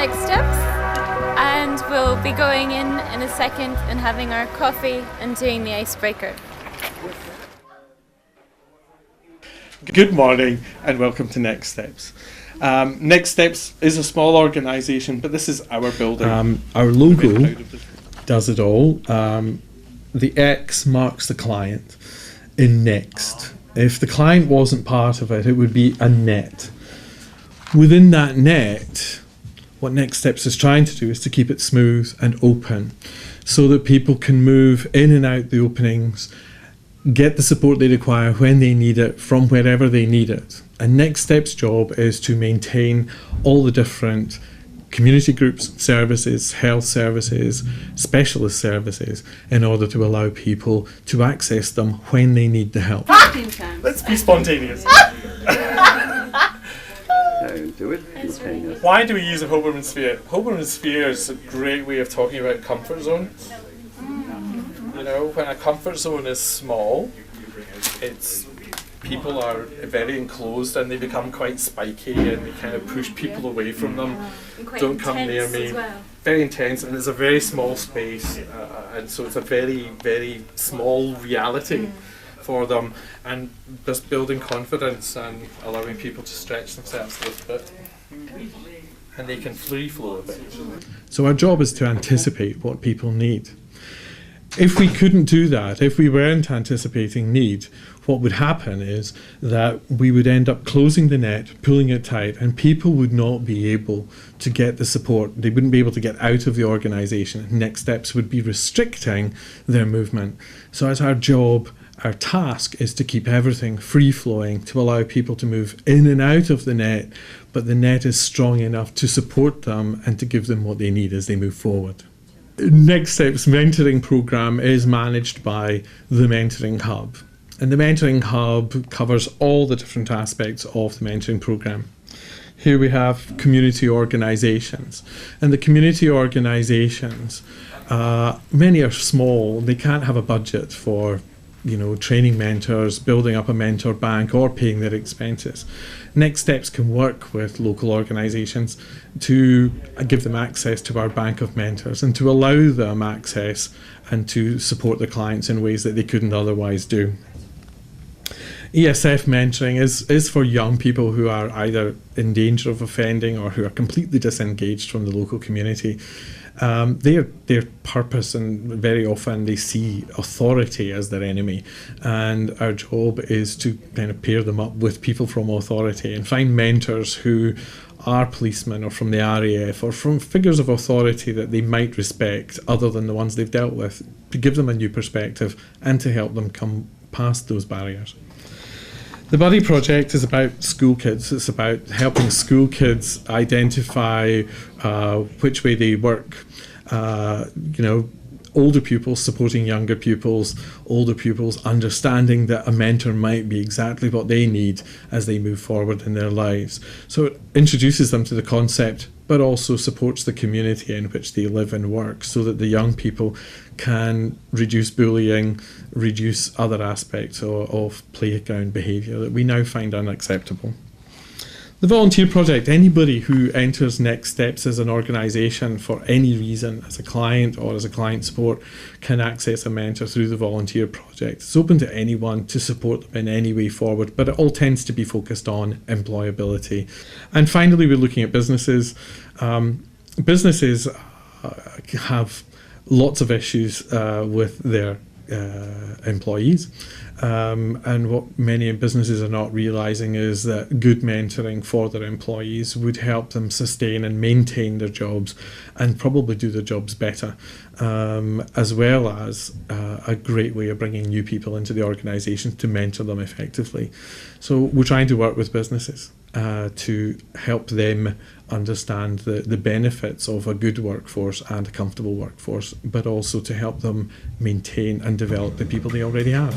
Next Steps, and we'll be going in a second and having our coffee and doing the icebreaker. Good morning and welcome to Next Steps. Next Steps is a small organisation, but this is our building. Our logo does it all. The X marks the client in Next. If the client wasn't part of it, it would be a net. Within that net, what Next Steps is trying to do is to keep it smooth and open so that people can move in and out the openings, get the support they require when they need it from wherever they need it. And Next Steps' job is to maintain all the different community groups, services, health services, specialist services in order to allow people to access them when they need the help. Let's be spontaneous. Do it. Why do we use a Hoberman sphere? Hoberman sphere is a great way of talking about comfort zones. You know, when a comfort zone is small, people are very enclosed and they become quite spiky and they kind of push people away from them. Don't come near me. Well. Very intense, and it's a very small space, and so it's a very, very small reality for them, and just building confidence and allowing people to stretch themselves a little bit, and they can free flow a bit. So our job is to anticipate what people need. If we couldn't do that, if we weren't anticipating need, what would happen is that we would end up closing the net, pulling it tight, and people would not be able to get the support. They wouldn't be able to get out of the organisation. Next Steps would be restricting their movement. So as our job, our task is to keep everything free-flowing, to allow people to move in and out of the net, but the net is strong enough to support them and to give them what they need as they move forward. Next Steps mentoring programme is managed by the Mentoring Hub. And the Mentoring Hub covers all the different aspects of the mentoring programme. Here we have community organisations. And the community organisations, many are small. They can't have a budget for training mentors, building up a mentor bank, or paying their expenses. Next Steps can work with local organisations to give them access to our bank of mentors and to allow them access and to support their clients in ways that they couldn't otherwise do. ESF mentoring is for young people who are either in danger of offending or who are completely disengaged from the local community. Their purpose, and very often they see authority as their enemy, and our job is to kind of pair them up with people from authority and find mentors who are policemen or from the RAF or from figures of authority that they might respect other than the ones they've dealt with, to give them a new perspective and to help them come past those barriers. The Buddy Project is about school kids. It's about helping school kids identify which way they work. Older pupils supporting younger pupils, older pupils understanding that a mentor might be exactly what they need as they move forward in their lives. So it introduces them to the concept, but also supports the community in which they live and work so that the young people can reduce bullying, reduce other aspects of playground behaviour that we now find unacceptable. The Volunteer Project, anybody who enters Next Steps as an organisation for any reason, as a client or as a client support, can access a mentor through the Volunteer Project. It's open to anyone to support them in any way forward, but it all tends to be focused on employability. And finally, we're looking at businesses. Businesses have lots of issues with their employees. And what many businesses are not realising is that good mentoring for their employees would help them sustain and maintain their jobs and probably do their jobs better, as well as a great way of bringing new people into the organisation to mentor them effectively. So we're trying to work with businesses to help them understand the benefits of a good workforce and a comfortable workforce, but also to help them maintain and develop the people they already have.